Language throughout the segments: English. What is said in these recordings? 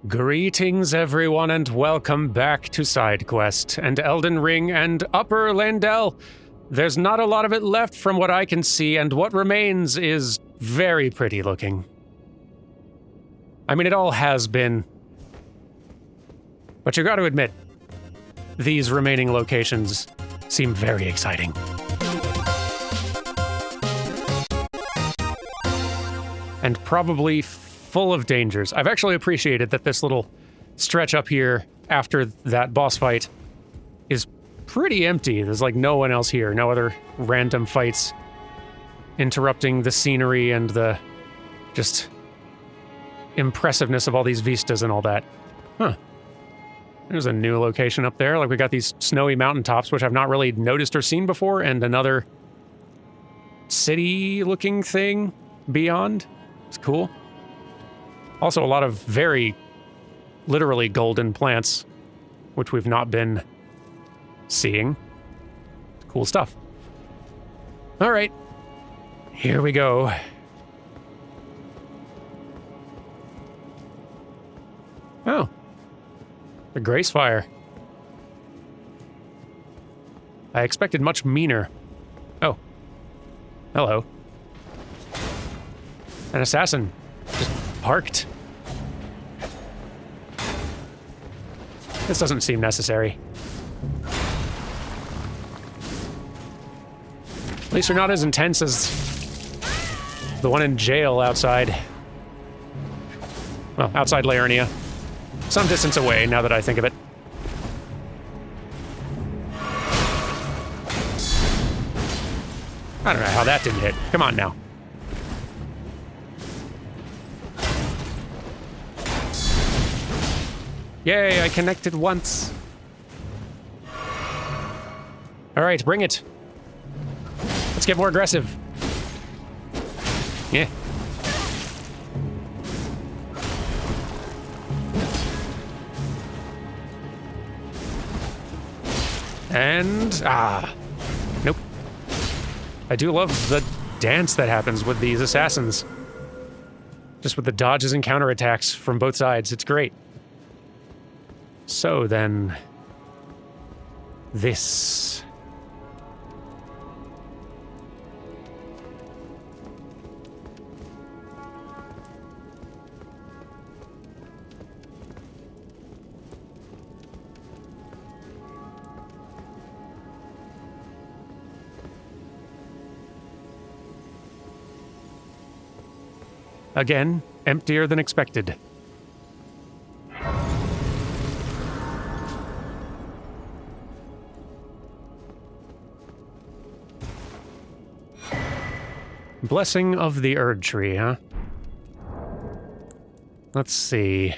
Greetings everyone and welcome back to SideQuest and Elden Ring and Upper Landell. There's not a lot of it left from what I can see, and what remains is very pretty looking. I mean, it all has been. But you gotta admit, these remaining locations seem very exciting. And probably full of dangers. I've actually appreciated that this little stretch up here after that boss fight is pretty empty. There's like no one else here, no other random fights interrupting the scenery and the just impressiveness of all these vistas and all that. Huh. There's a new location up there. Like, we got these snowy mountaintops, which I've not really noticed or seen before, and another city-looking thing beyond. It's cool. Also, a lot of very, literally golden plants, which we've not been seeing. Cool stuff. All right, here we go. Oh, the Grace Fire. I expected much meaner. Oh, hello. An assassin just parked. This doesn't seem necessary. At least they're not as intense as the one in jail outside. Well, outside Laernia. Some distance away, now that I think of it. I don't know how that didn't hit. Come on now. Yay, I connected once. All right, bring it. Let's get more aggressive. Yeah. And, nope. I do love the dance that happens with these assassins. Just with the dodges and counterattacks from both sides, it's great. So then, this. Again, emptier than expected. Blessing of the Erd Tree, huh? Let's see.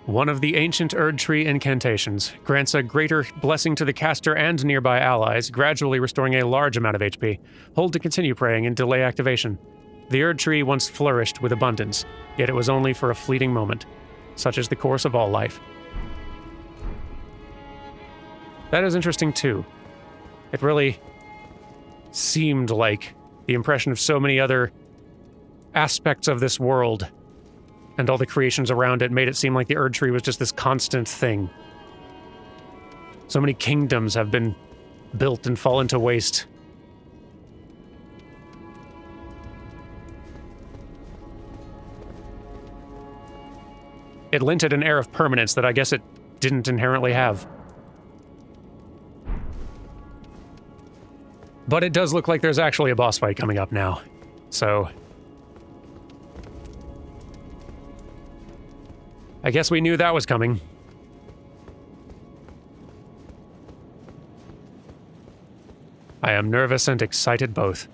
One of the ancient Erd Tree incantations grants a greater blessing to the caster and nearby allies, gradually restoring a large amount of HP. Hold to continue praying and delay activation. The Erd Tree once flourished with abundance, yet it was only for a fleeting moment. Such is the course of all life. That is interesting too. It really seemed like the impression of so many other aspects of this world and all the creations around it made it seem like the Erd Tree was just this constant thing. So many kingdoms have been built and fallen to waste. It lent it an air of permanence that I guess it didn't inherently have. But it does look like there's actually a boss fight coming up now, so I guess we knew that was coming. I am nervous and excited both.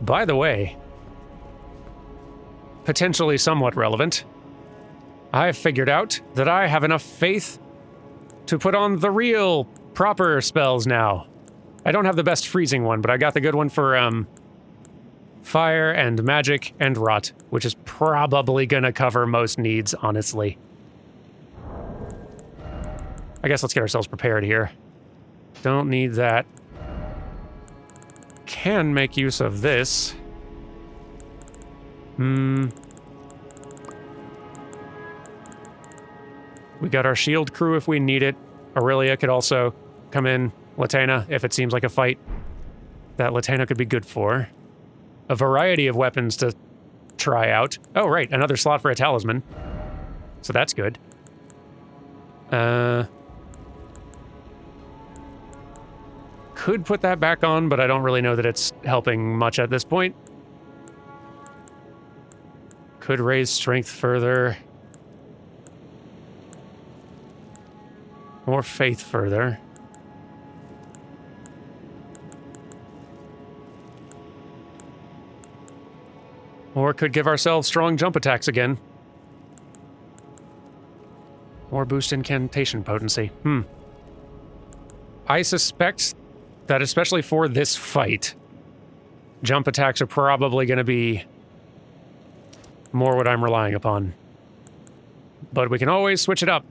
By the way, potentially somewhat relevant, I've figured out that I have enough faith to put on the real, proper spells now. I don't have the best freezing one, but I got the good one for, fire and magic and rot, which is probably gonna cover most needs, honestly. I guess let's get ourselves prepared here. Don't need that. Can make use of this. We got our shield crew if we need it. Aurelia could also come in. Latena, if it seems like a fight that Latena could be good for. A variety of weapons to try out. Oh, right, another slot for a talisman. So that's good. Could put that back on, but I don't really know that it's helping much at this point. Could raise strength further. Or faith further. Or could give ourselves strong jump attacks again. Or boost incantation potency. I suspect that especially for this fight, jump attacks are probably going to be more what I'm relying upon. But we can always switch it up.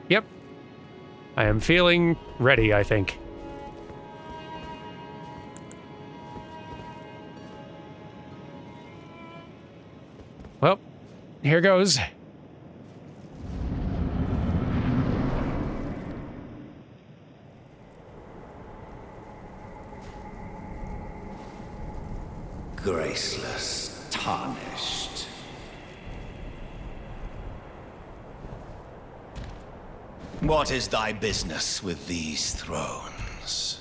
Yep. I am feeling ready, I think. Well, here goes. Graceless, tarnished. What is thy business with these thrones?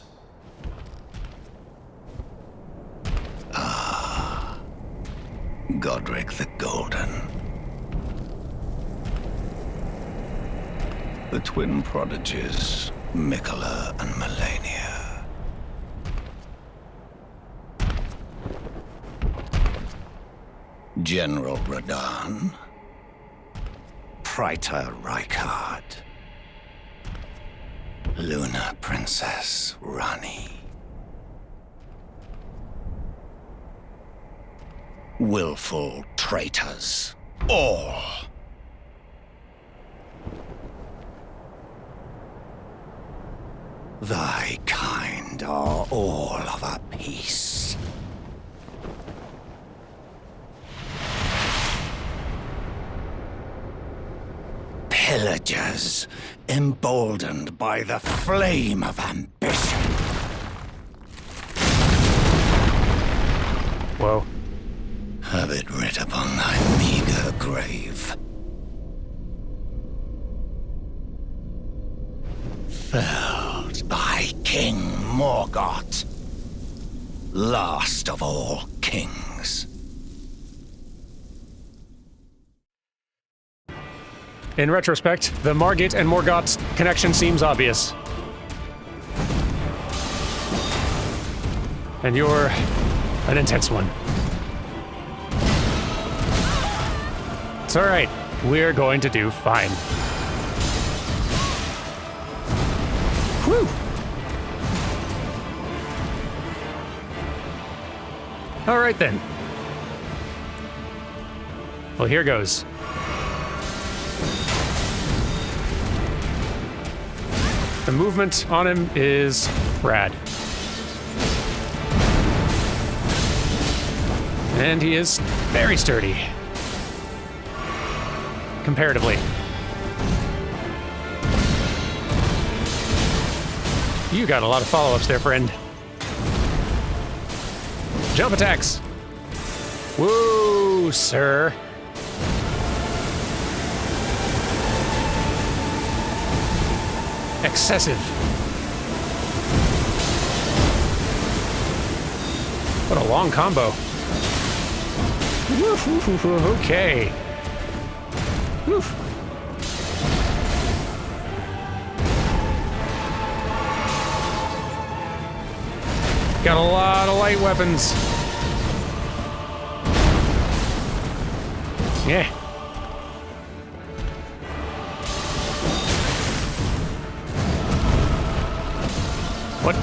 Godric the Golden. The twin prodigies, Mikola and Melania. General Radahn. Praetor Rykard. Luna Princess Rani. Willful traitors, all. Thy kind are all of a piece. Pillagers, emboldened by the flame of ambition. Whoa. Have it writ upon thy meager grave. Felled by King Morgott, last of all kings. In retrospect, the Margit and Morgott connection seems obvious. And you're an intense one. It's all right. We're going to do fine. Whew. All right then. Well, here goes. The movement on him is rad. And he is very sturdy. Comparatively. You got a lot of follow-ups there, friend. Jump attacks. Woo, sir. Excessive. What a long combo. Okay. Woof. Got a lot of light weapons. Yeah. What?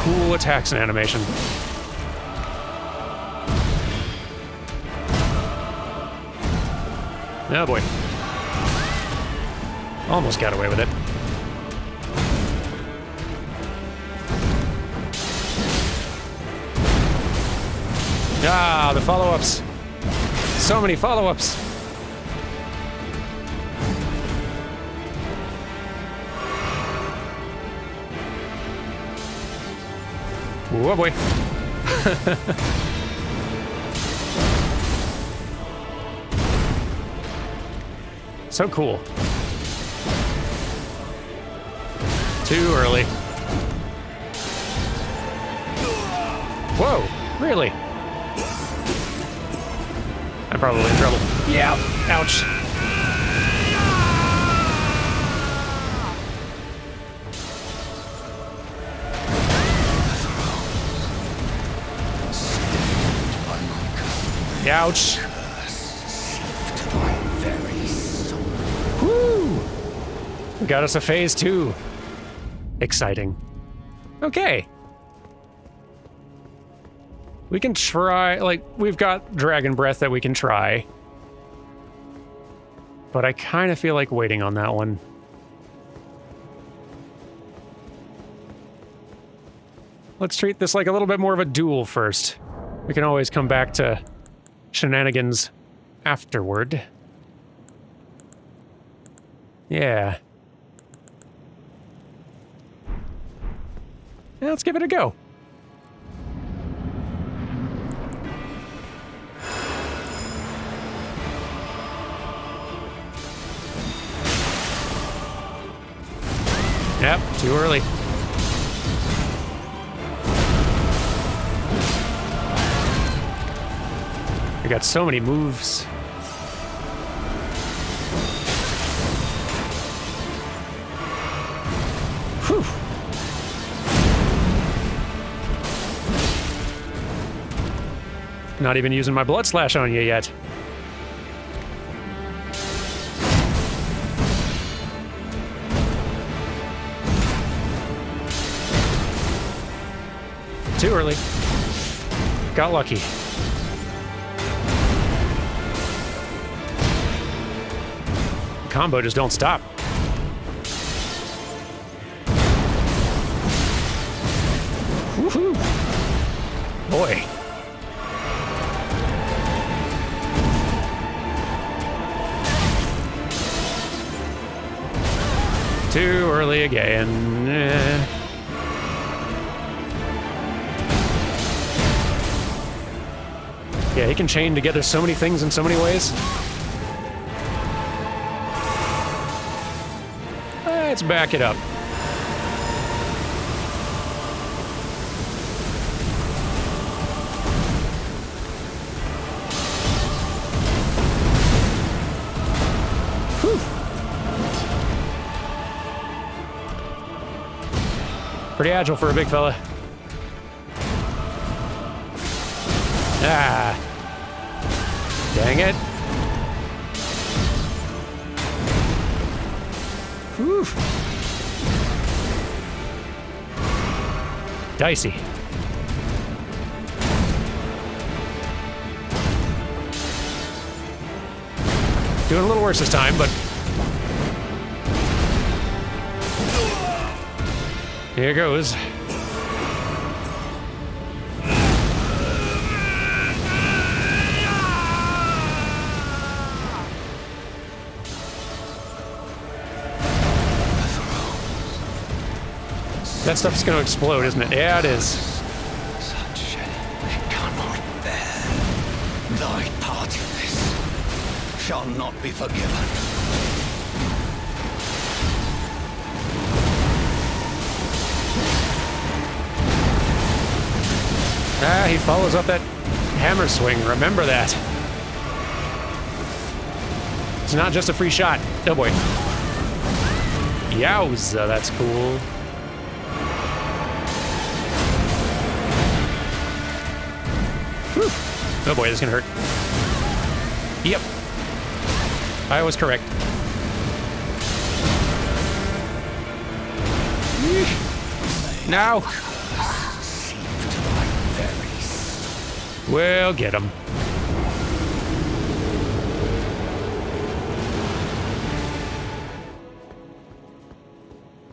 cool attacks and animation. Oh boy. Almost got away with it. Ah, the follow-ups. So many follow-ups. Oh boy. So cool. Too early. Whoa, really? I'm probably in trouble. Yeah, ouch. Ouch. Woo! We got us a phase 2. Exciting. Okay. We can try, like, we've got Dragon Breath that we can try. But I kind of feel like waiting on that one. Let's treat this like a little bit more of a duel first. We can always come back to shenanigans afterward. Yeah. Yeah, let's give it a go. Yep, too early. We got so many moves. Whew. Not even using my blood slash on you yet. Too early. Got lucky. Combo just don't stop. Woohoo! Boy. Too early again. Yeah, he can chain together so many things in so many ways. Let's back it up. Whew. Pretty agile for a big fella. Ah. Dang it. Whew. Dicey. Doing a little worse this time, but here goes. That stuff's gonna explode, isn't it? Yeah, it is. Such shame I cannot bear. Thy part in this shall not be forgiven. Ah, he follows up that hammer swing. Remember that. It's not just a free shot. Oh boy. Yowza, that's cool. Whew. Oh boy, this is gonna hurt. Yep. I was correct. Now. We'll get him.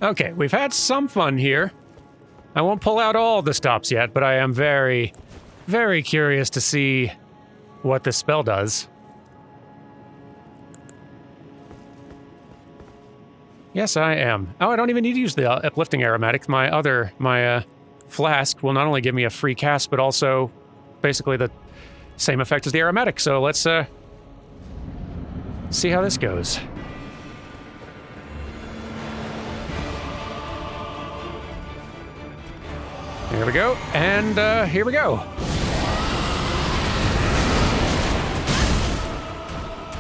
Okay, we've had some fun here. I won't pull out all the stops yet, but I am very, very curious to see what this spell does. Yes, I am. Oh, I don't even need to use the uplifting aromatic. My flask will not only give me a free cast, but also basically the same effect as the aromatic. So let's see how this goes. Here we go, and here we go.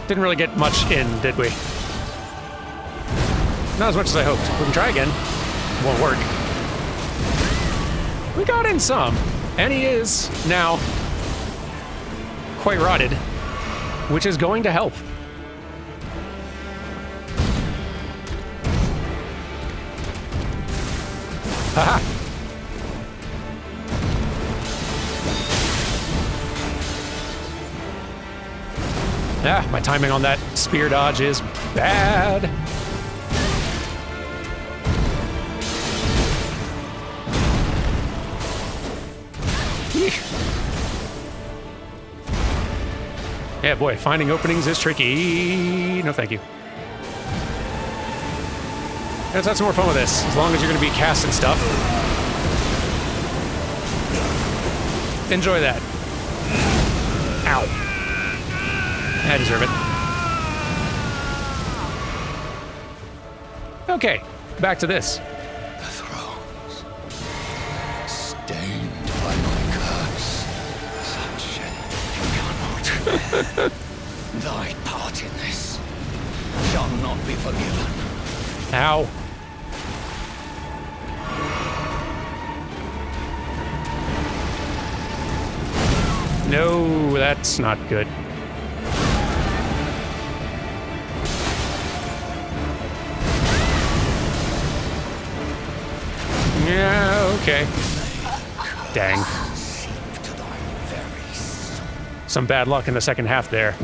Didn't really get much in, did we? Not as much as I hoped. We can try again. Won't work. We got in some, and he is now quite rotted, which is going to help. Haha! Ah, my timing on that spear dodge is bad. Yeah, boy, finding openings is tricky. No, thank you. Let's have some more fun with this, as long as you're going to be casting stuff. Enjoy that. Ow. I deserve it. Okay, back to this. The thrones, stained by my curse, such cannot bear. Thy part in this shall not be forgiven. Ow. No, that's not good. Yeah, okay. Dang. Some bad luck in the second half there.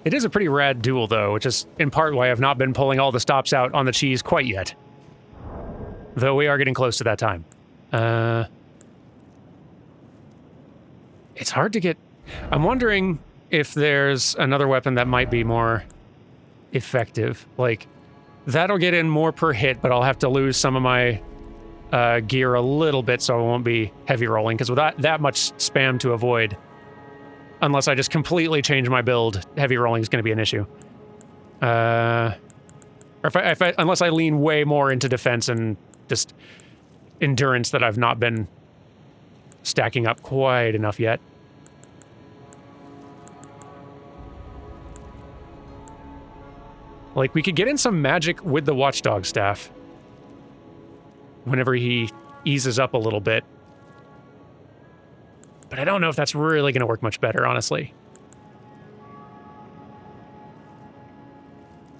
It is a pretty rad duel, though, which is in part why I've not been pulling all the stops out on the cheese quite yet. Though we are getting close to that time. It's hard to get... I'm wondering if there's another weapon that might be more effective. Like, that'll get in more per hit, but I'll have to lose some of my gear a little bit so I won't be heavy rolling, because with that much spam to avoid, unless I just completely change my build, heavy rolling is going to be an issue. Or unless I lean way more into defense and just endurance that I've not been stacking up quite enough yet. Like, we could get in some magic with the Watchdog staff whenever he eases up a little bit. But I don't know if that's really going to work much better, honestly.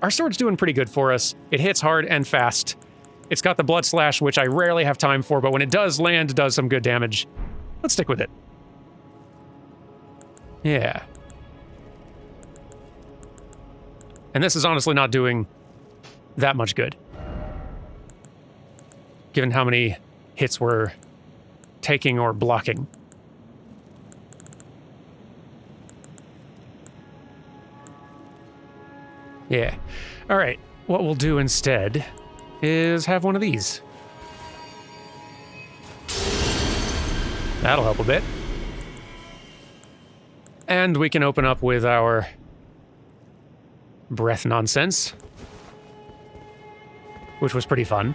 Our sword's doing pretty good for us. It hits hard and fast. It's got the Blood Slash, which I rarely have time for, but when it does land, it does some good damage. Let's stick with it. Yeah. And this is honestly not doing that much good, given how many hits we're taking or blocking. Yeah. All right. What we'll do instead is have one of these. That'll help a bit. And we can open up with our breath nonsense, which was pretty fun.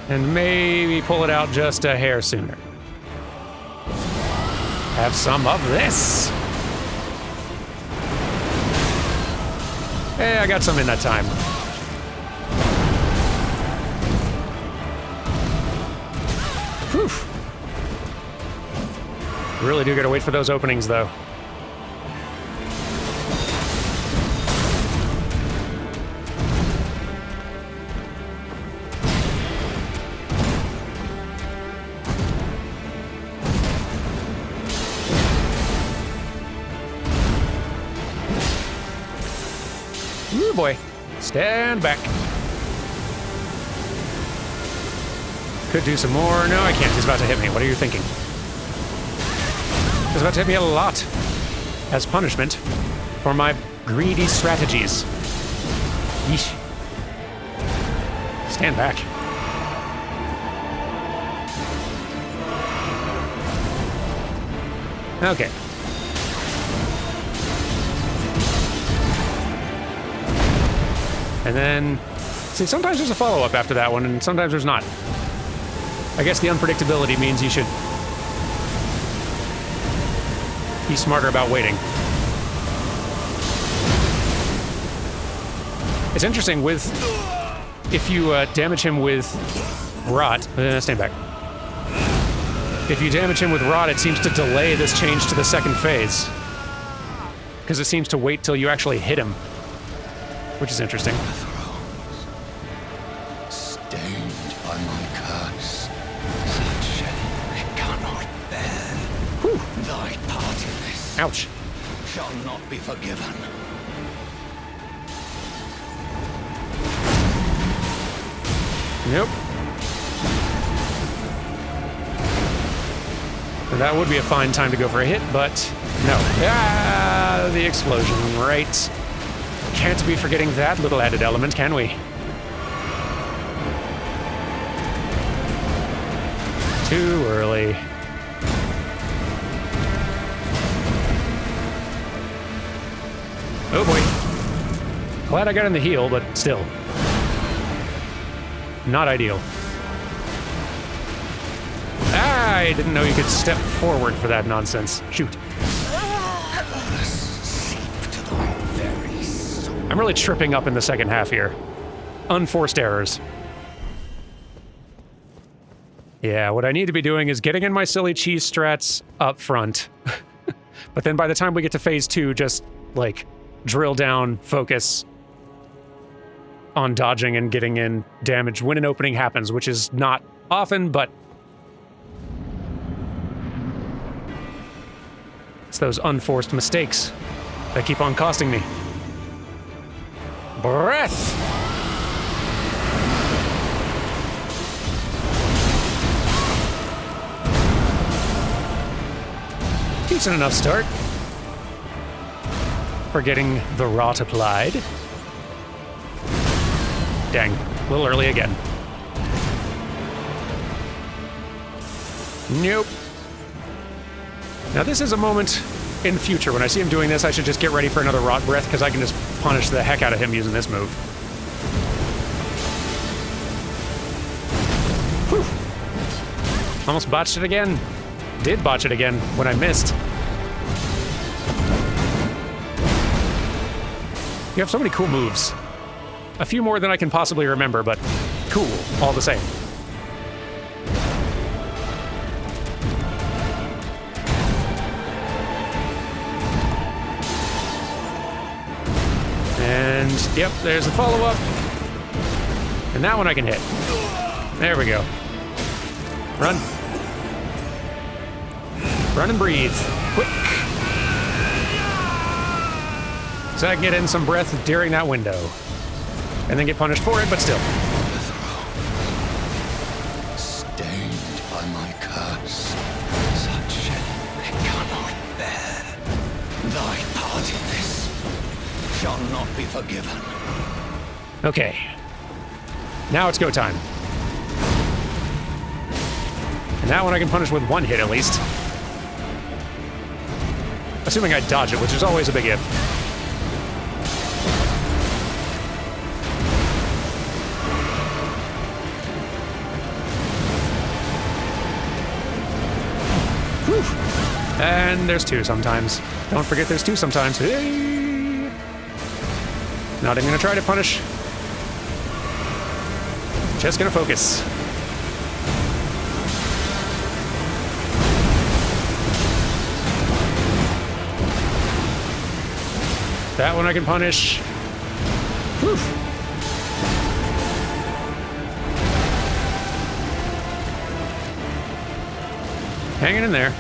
And maybe pull it out just a hair sooner. Have some of this. Hey, I got some in that time. Whew. Really do gotta wait for those openings, though. Ooh, boy. Stand back. Could do some more. No, I can't. He's about to hit me. What are you thinking? He's about to hit me a lot. As punishment for my greedy strategies. Yeesh. Stand back. Okay. And then, see, sometimes there's a follow-up after that one, and sometimes there's not. I guess the unpredictability means you should be smarter about waiting. It's interesting with, if you damage him with rot, stand back. If you damage him with rot, it seems to delay this change to the second phase. Because it seems to wait till you actually hit him. Which is interesting. Stained by my curse, such shame it cannot bear. Whew. Thy part in this Ouch. shall not be forgiven. Nope. That would be a fine time to go for a hit, but no. Ah, the explosion, right. Can't be forgetting that little added element, can we? Too early. Oh boy. Glad I got in the heal, but still. Not ideal. I didn't know you could step forward for that nonsense. Shoot. I'm really tripping up in the second half here. Unforced errors. Yeah, what I need to be doing is getting in my silly cheese strats up front. But then by the time we get to phase 2, just, like, drill down, focus on dodging and getting in damage when an opening happens, which is not often, but it's those unforced mistakes that keep on costing me. Breath! Decent enough start for getting the rot applied. Dang, a little early again. Nope. Now this is a moment in future. When I see him doing this, I should just get ready for another rot breath, because I can just punish the heck out of him using this move. Whew. Almost botched it again. Did botch it again when I missed. You have so many cool moves. A few more than I can possibly remember, but cool, all the same. And, yep, there's the follow-up. And that one I can hit. There we go. Run. Run and breathe. Quick. So I can get in some breath during that window. And then get punished for it, but still. Stained by my curse, such shame it cannot bear. Thy part in this shall not be forgiven. Okay. Now it's go time. And that one I can punish with one hit at least. Assuming I dodge it, which is always a big if. And there's two sometimes. Don't forget there's two sometimes. Hey! Not even gonna try to punish. Just gonna focus. That one I can punish. Whew. Hanging in there.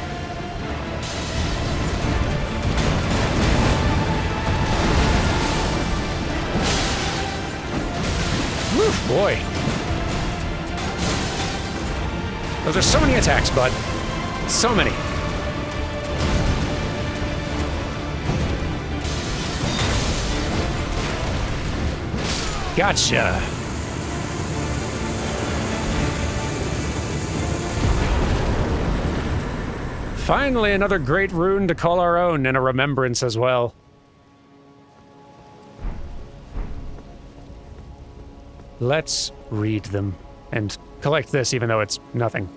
Boy. Those are so many attacks, bud. So many. Gotcha. Finally, another great rune to call our own, and a remembrance as well. Let's read them and collect this, even though it's nothing.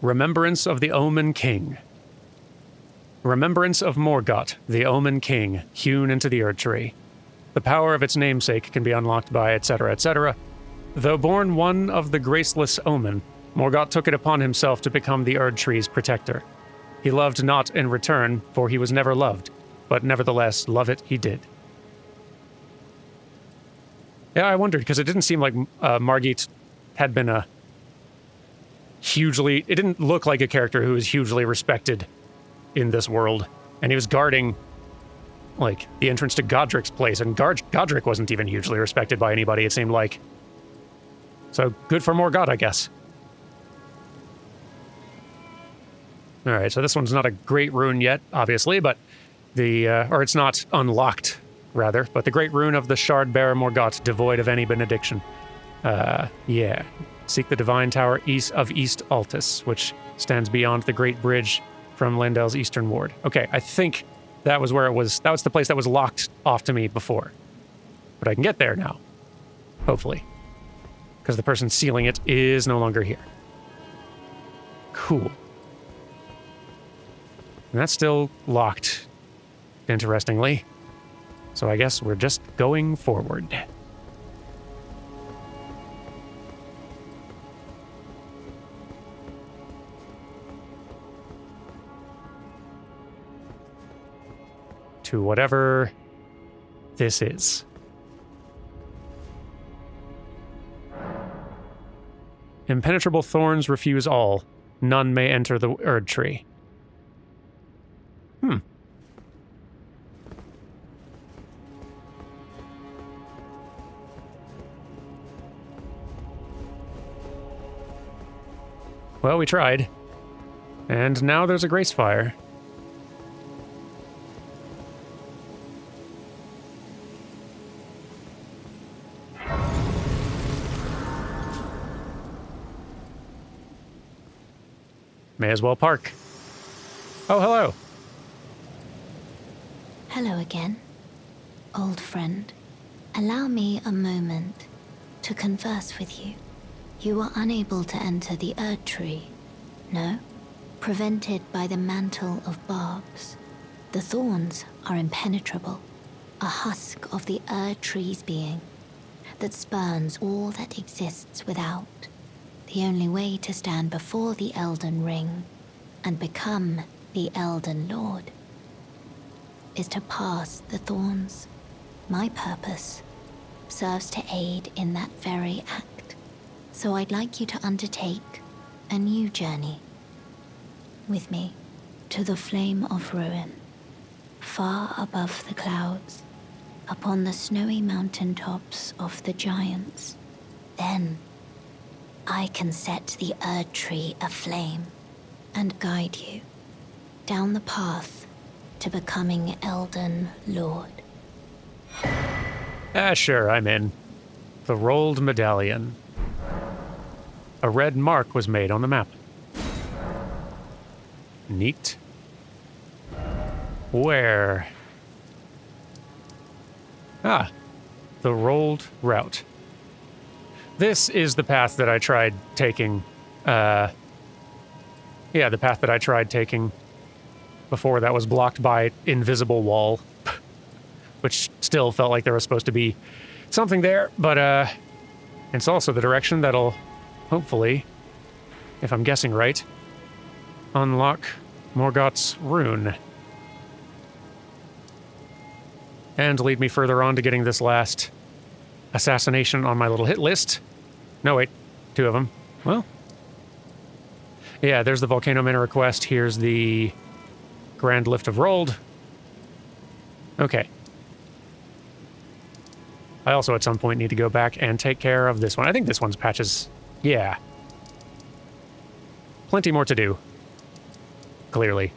Remembrance of the Omen King. Remembrance of Morgott, the Omen King, hewn into the Erd Tree. The power of its namesake can be unlocked by etc., etc. Though born one of the graceless Omen, Morgott took it upon himself to become the Erd Tree's protector. He loved not in return, for he was never loved, but nevertheless, love it he did. Yeah, I wondered, because it didn't seem like Morgott had been a hugely... It didn't look like a character who was hugely respected in this world. And he was guarding, like, the entrance to Godric's place, and Godric wasn't even hugely respected by anybody, it seemed like. So, good for Morgott, I guess. Alright, so this one's not a great rune yet, obviously, but the... or it's not unlocked, rather, but the great rune of the Shard-bearer Morgott, devoid of any benediction. Yeah. Seek the divine tower east of East Altus, which stands beyond the great bridge from Lindell's eastern ward. Okay, I think that was where it was. That was the place that was locked off to me before. But I can get there now. Hopefully. Because the person sealing it is no longer here. Cool. And that's still locked, interestingly. So I guess we're just going forward. To whatever this is. Impenetrable thorns refuse all. None may enter the Erd Tree. Well, we tried. And now there's a grace fire. May as well park. Oh, hello. Hello again, old friend. Allow me a moment to converse with you. You were unable to enter the Erd Tree, no? Prevented by the mantle of barbs. The thorns are impenetrable, a husk of the Erd Tree's being that spurns all that exists without. The only way to stand before the Elden Ring and become the Elden Lord is to pass the thorns. My purpose serves to aid in that very act, so I'd like you to undertake a new journey with me to the Flame of Ruin, far above the clouds, upon the snowy mountain tops of the giants. Then I can set the Erd Tree aflame and guide you down the path to becoming Elden Lord. Sure, I'm in. The rolled medallion. A red mark was made on the map. Neat. Where? Ah, the rolled route. This is the path that I tried taking, yeah, the path that I tried taking before that was blocked by invisible wall, which still felt like there was supposed to be something there, but, it's also the direction that'll, hopefully, if I'm guessing right, unlock Morgott's rune. And lead me further on to getting this last assassination on my little hit list. No, wait. 2 of them. Well. Yeah, there's the Volcano Manor request. Here's the Grand Lift of Rolled. Okay. I also at some point need to go back and take care of this one. I think this one's patches. Yeah. Plenty more to do. Clearly.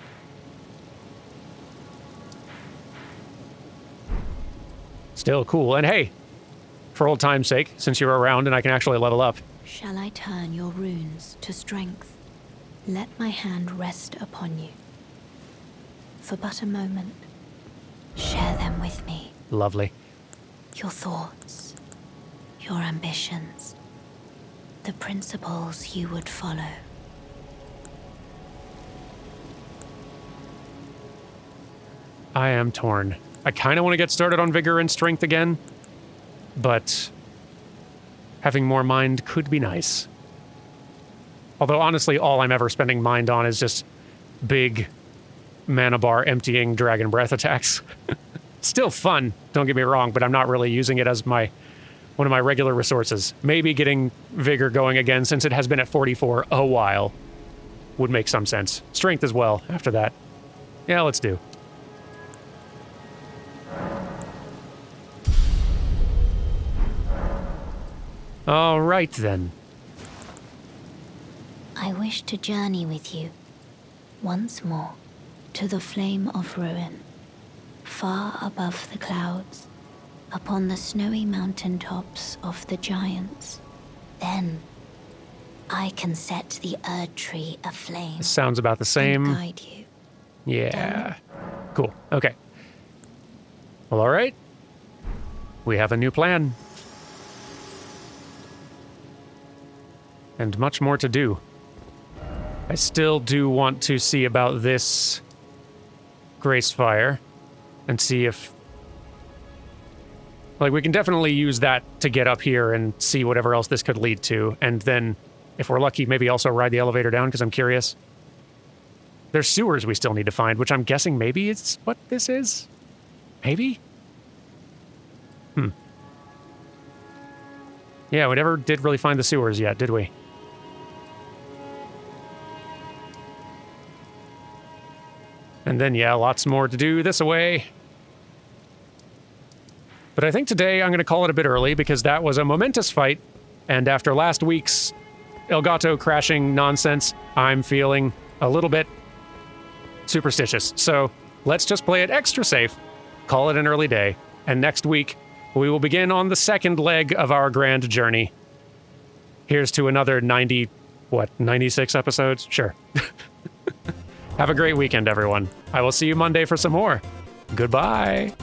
Still cool. And hey, for old time's sake, since you're around and I can actually level up. Shall I turn your runes to strength? Let my hand rest upon you. For but a moment. Share them with me. Lovely. Your thoughts, your ambitions, the principles you would follow. I am torn. I kind of want to get started on vigor and strength again, but having more mind could be nice. Although honestly, all I'm ever spending mind on is just big mana bar emptying dragon breath attacks. Still fun, don't get me wrong, but I'm not really using it as one of my regular resources. Maybe getting vigor going again, since it has been at 44 a while, would make some sense. Strength as well after that. Yeah, let's do. All right, then. I wish to journey with you, once more, to the flame of ruin, far above the clouds, upon the snowy mountain tops of the giants. Then, I can set the Erd Tree aflame. This sounds about the same. And guide you. Yeah. Cool. Okay. Well, all right. We have a new plan. And much more to do. I still do want to see about this Grace Fire and see if... Like, we can definitely use that to get up here and see whatever else this could lead to. And then, if we're lucky, maybe also ride the elevator down, because I'm curious. There's sewers we still need to find, which I'm guessing maybe it's what this is? Maybe? Yeah, we never did really find the sewers yet, did we? And then, yeah, lots more to do this away. But I think today I'm going to call it a bit early because that was a momentous fight. And after last week's Elgato crashing nonsense, I'm feeling a little bit superstitious. So let's just play it extra safe, call it an early day. And next week, we will begin on the second leg of our grand journey. Here's to another 96 episodes? Sure. Have a great weekend, everyone. I will see you Monday for some more. Goodbye.